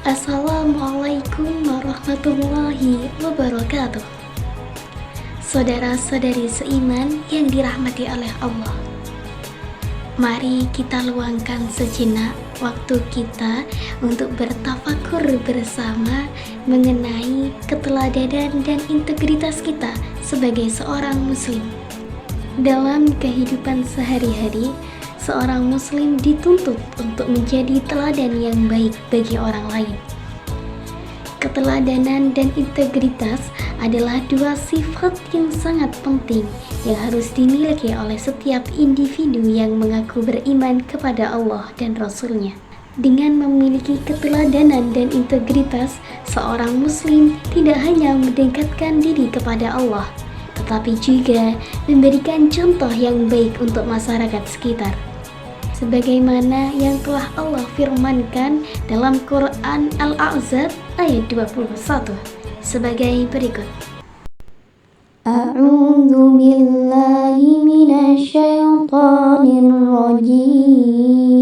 Assalamualaikum warahmatullahi wabarakatuh. Saudara-saudari seiman yang dirahmati oleh Allah, mari kita luangkan sejenak waktu kita untuk bertafakur bersama mengenai keteladanan dan integritas kita sebagai seorang muslim. Dalam kehidupan sehari-hari, seorang muslim dituntut untuk menjadi teladan yang baik bagi orang lain. Keteladanan dan integritas adalah dua sifat yang sangat penting yang harus dimiliki oleh setiap individu yang mengaku beriman kepada Allah dan Rasul-Nya. Dengan memiliki keteladanan dan integritas, seorang muslim tidak hanya mendekatkan diri kepada Allah, tetapi juga memberikan contoh yang baik untuk masyarakat sekitar. Sebagaimana yang telah Allah firmankan dalam Quran Al-Ahzab ayat 21 sebagai berikut. A'udzu billahi minasy syaithanir rajim.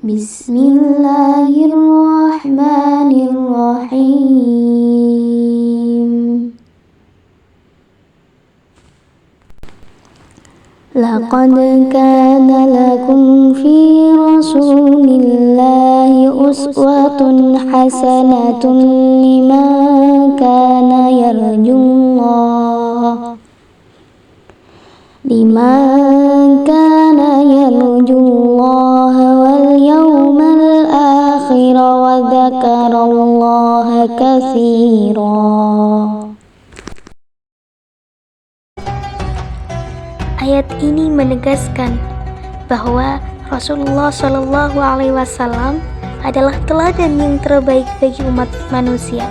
Bismillahirrahmanirrahim. Laqad kana lakum fi rasulillahi uswatun hasanatun liman kana yarjullaha wal yawmal akhir wa dzakarallaha katsira. Ayat ini menegaskan bahwa Rasulullah Shallallahu Alaihi Wasallam adalah teladan yang terbaik bagi umat manusia.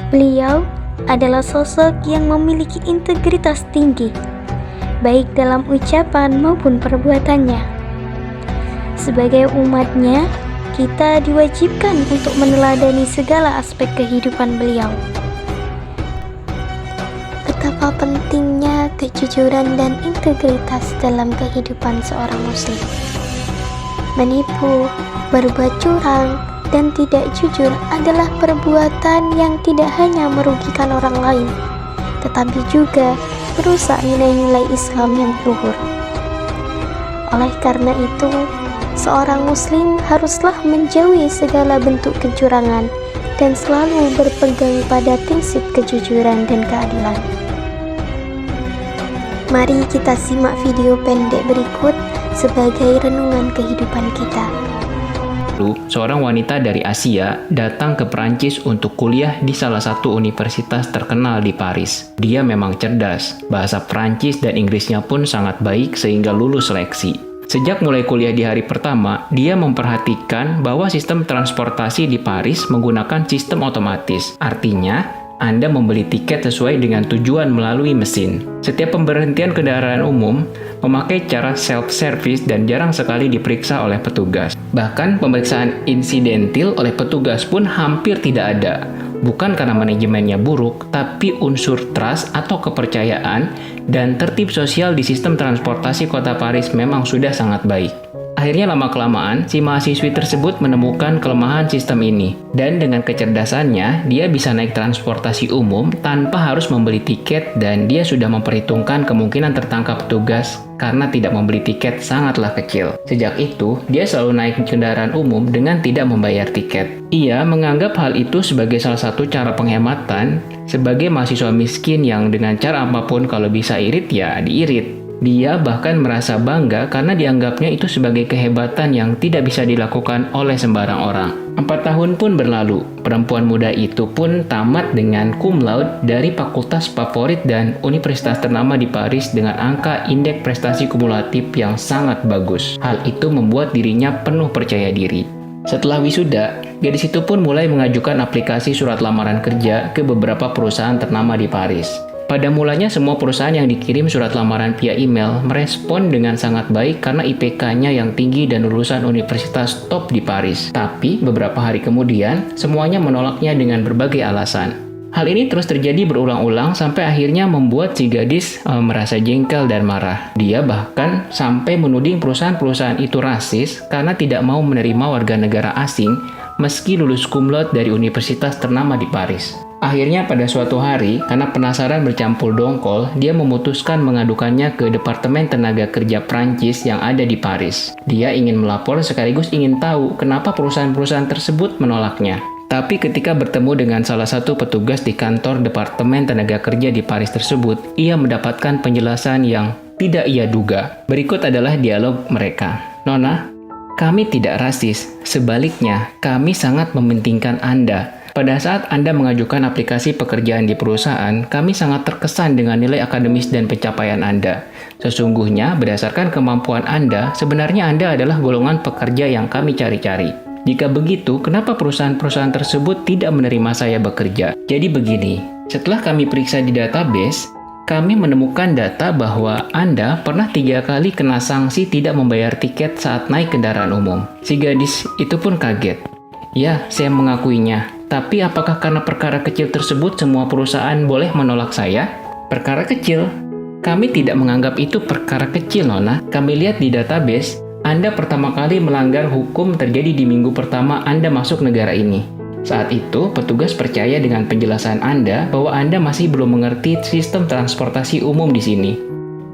Beliau adalah sosok yang memiliki integritas tinggi, baik dalam ucapan maupun perbuatannya. Sebagai umatnya, kita diwajibkan untuk meneladani segala aspek kehidupan beliau. Betapa pentingnya kejujuran dan integritas dalam kehidupan seorang muslim. Menipu, berbuat curang, dan tidak jujur adalah perbuatan yang tidak hanya merugikan orang lain, tetapi juga merusak nilai-nilai Islam yang luhur. Oleh karena itu, seorang muslim haruslah menjauhi segala bentuk kecurangan dan selalu berpegang pada prinsip kejujuran dan keadilan. Mari kita simak video pendek berikut sebagai renungan kehidupan kita. Seorang wanita dari Asia datang ke Perancis untuk kuliah di salah satu universitas terkenal di Paris. Dia memang cerdas, bahasa Perancis dan Inggrisnya pun sangat baik sehingga lulus seleksi. Sejak mulai kuliah di hari pertama, dia memperhatikan bahwa sistem transportasi di Paris menggunakan sistem otomatis. Artinya, Anda membeli tiket sesuai dengan tujuan melalui mesin. Setiap pemberhentian kendaraan umum memakai cara self-service dan jarang sekali diperiksa oleh petugas. Bahkan pemeriksaan insidentil oleh petugas pun hampir tidak ada. Bukan karena manajemennya buruk, tapi unsur trust atau kepercayaan dan tertib sosial di sistem transportasi kota Paris memang sudah sangat baik. Akhirnya lama-kelamaan, si mahasiswi tersebut menemukan kelemahan sistem ini. Dan dengan kecerdasannya, dia bisa naik transportasi umum tanpa harus membeli tiket dan dia sudah memperhitungkan kemungkinan tertangkap petugas karena tidak membeli tiket sangatlah kecil. Sejak itu, dia selalu naik kendaraan umum dengan tidak membayar tiket. Ia menganggap hal itu sebagai salah satu cara penghematan sebagai mahasiswa miskin yang dengan cara apapun kalau bisa irit ya diirit. Dia bahkan merasa bangga karena dianggapnya itu sebagai kehebatan yang tidak bisa dilakukan oleh sembarang orang. 4 tahun pun berlalu, perempuan muda itu pun tamat dengan cum laude dari fakultas favorit dan universitas ternama di Paris dengan angka indeks prestasi kumulatif yang sangat bagus. Hal itu membuat dirinya penuh percaya diri. Setelah wisuda, gadis itu pun mulai mengajukan aplikasi surat lamaran kerja ke beberapa perusahaan ternama di Paris. Pada mulanya semua perusahaan yang dikirim surat lamaran via email merespon dengan sangat baik karena IPK-nya yang tinggi dan lulusan universitas top di Paris. Tapi beberapa hari kemudian, semuanya menolaknya dengan berbagai alasan. Hal ini terus terjadi berulang-ulang sampai akhirnya membuat si gadis merasa jengkel dan marah. Dia bahkan sampai menuding perusahaan-perusahaan itu rasis karena tidak mau menerima warga negara asing meski lulus cum laude dari universitas ternama di Paris. Akhirnya pada suatu hari, karena penasaran bercampur dongkol, dia memutuskan mengadukannya ke Departemen Tenaga Kerja Prancis yang ada di Paris. Dia ingin melapor sekaligus ingin tahu kenapa perusahaan-perusahaan tersebut menolaknya. Tapi ketika bertemu dengan salah satu petugas di kantor Departemen Tenaga Kerja di Paris tersebut, ia mendapatkan penjelasan yang tidak ia duga. Berikut adalah dialog mereka. "Nona, kami tidak rasis. Sebaliknya, kami sangat mementingkan Anda. Pada saat Anda mengajukan aplikasi pekerjaan di perusahaan, kami sangat terkesan dengan nilai akademis dan pencapaian Anda. Sesungguhnya, berdasarkan kemampuan Anda, sebenarnya Anda adalah golongan pekerja yang kami cari-cari. Jika begitu, kenapa perusahaan-perusahaan tersebut tidak menerima saya bekerja? Jadi begini, setelah kami periksa di database, kami menemukan data bahwa Anda pernah 3 kali kena sanksi tidak membayar tiket saat naik kendaraan umum." Si gadis itu pun kaget. "Ya, saya mengakuinya. Tapi apakah karena perkara kecil tersebut semua perusahaan boleh menolak saya?" "Perkara kecil? Kami tidak menganggap itu perkara kecil, Nona. Kami lihat di database, Anda pertama kali melanggar hukum terjadi di minggu pertama Anda masuk negara ini. Saat itu, petugas percaya dengan penjelasan Anda bahwa Anda masih belum mengerti sistem transportasi umum di sini.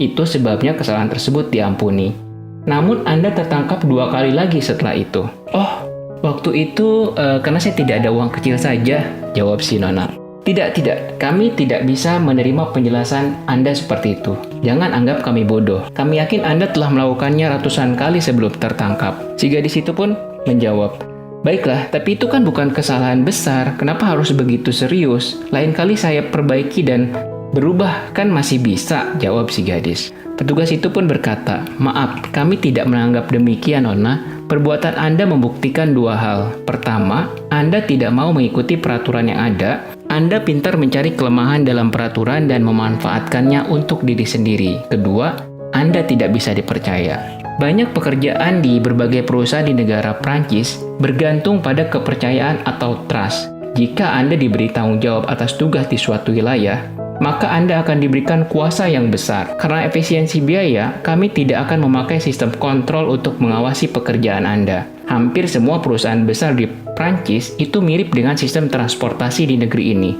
Itu sebabnya kesalahan tersebut diampuni. Namun Anda tertangkap 2 kali lagi setelah itu." "Oh, waktu itu karena saya tidak ada uang kecil saja," jawab si Nona. Tidak, kami tidak bisa menerima penjelasan Anda seperti itu. Jangan anggap kami bodoh. Kami yakin Anda telah melakukannya ratusan kali sebelum tertangkap." Si gadis itu pun menjawab, "Baiklah, tapi itu kan bukan kesalahan besar. Kenapa harus begitu serius? Lain kali saya perbaiki dan berubah kan masih bisa," jawab si gadis. Petugas itu pun berkata, "Maaf, kami tidak menganggap demikian, Nona. Perbuatan Anda membuktikan 2 hal. Pertama, Anda tidak mau mengikuti peraturan yang ada. Anda pintar mencari kelemahan dalam peraturan dan memanfaatkannya untuk diri sendiri. Kedua, Anda tidak bisa dipercaya." Banyak pekerjaan di berbagai perusahaan di negara Prancis bergantung pada kepercayaan atau trust. Jika Anda diberi tanggung jawab atas tugas di suatu wilayah, maka Anda akan diberikan kuasa yang besar. Karena efisiensi biaya, kami tidak akan memakai sistem kontrol untuk mengawasi pekerjaan Anda. Hampir semua perusahaan besar di Prancis itu mirip dengan sistem transportasi di negeri ini.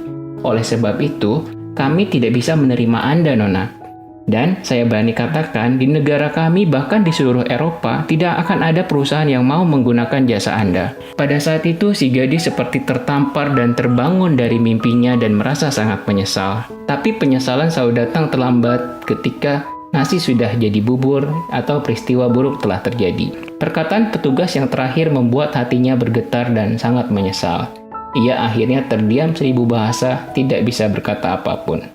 Oleh sebab itu, kami tidak bisa menerima Anda, Nona. Dan saya berani katakan, di negara kami bahkan di seluruh Eropa tidak akan ada perusahaan yang mau menggunakan jasa Anda. Pada saat itu, si gadis seperti tertampar dan terbangun dari mimpinya dan merasa sangat menyesal. Tapi penyesalan selalu datang terlambat ketika nasi sudah jadi bubur atau peristiwa buruk telah terjadi. Perkataan petugas yang terakhir membuat hatinya bergetar dan sangat menyesal. Ia akhirnya terdiam 1000 bahasa, tidak bisa berkata apapun.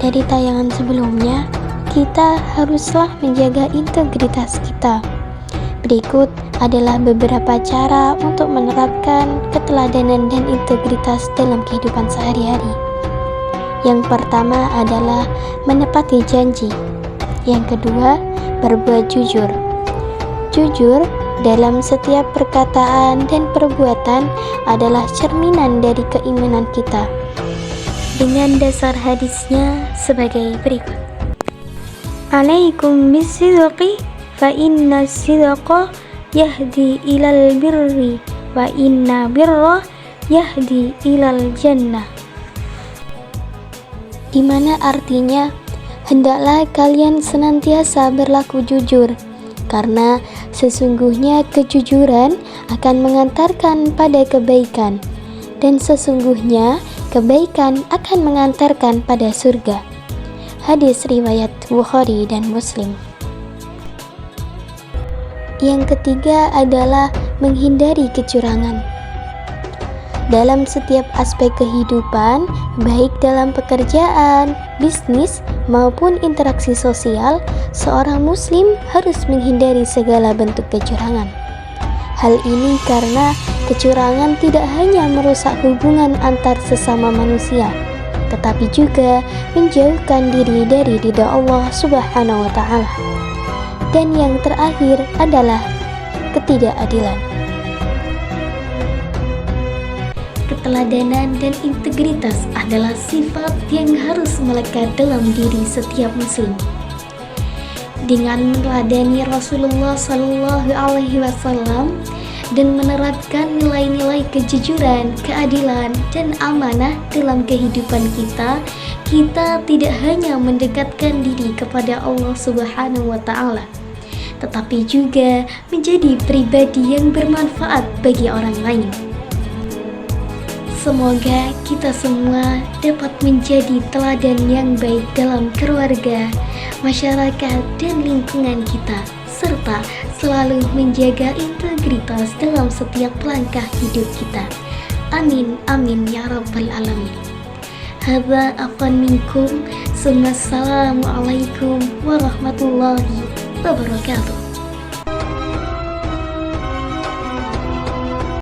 Dari tayangan sebelumnya, kita haruslah menjaga integritas kita. Berikut adalah beberapa cara untuk menerapkan keteladanan dan integritas dalam kehidupan sehari-hari. Yang pertama adalah menepati janji. Yang kedua, berbuat jujur. Jujur dalam setiap perkataan dan perbuatan adalah cerminan dari keimanan kita. Dengan dasar hadisnya sebagai berikut. "Alaikum bisidqi fa inna sidqa yahdi ilal birri wa inna birra yahdi ilal jannah." Di mana artinya, hendaklah kalian senantiasa berlaku jujur, karena sesungguhnya kejujuran akan mengantarkan pada kebaikan, dan sesungguhnya kebaikan akan mengantarkan pada surga. Hadis riwayat Bukhari dan Muslim. Yang ketiga adalah menghindari kecurangan. Dalam setiap aspek kehidupan, baik dalam pekerjaan, bisnis, maupun interaksi sosial, seorang muslim harus menghindari segala bentuk kecurangan. Hal ini karena kecurangan tidak hanya merusak hubungan antar sesama manusia, tetapi juga menjauhkan diri dari ridha Allah Subhanahu wa Ta'ala. Dan yang terakhir adalah ketidakadilan. keteladanan dan integritas adalah sifat yang harus melekat dalam diri setiap muslim. Dengan meneladani Rasulullah Shallallahu Alaihi Wasallam dan menerapkan nilai-nilai kejujuran, keadilan, dan amanah dalam kehidupan kita, kita tidak hanya mendekatkan diri kepada Allah Subhanahu wa Ta'ala, tetapi juga menjadi pribadi yang bermanfaat bagi orang lain. Semoga kita semua dapat menjadi teladan yang baik dalam keluarga, masyarakat, dan lingkungan kita, serta selalu menjaga integritas dalam setiap langkah hidup kita. Amin, amin, ya rabbal alamin. Hadza afwan minkum. Assalamualaikum warahmatullahi wabarakatuh.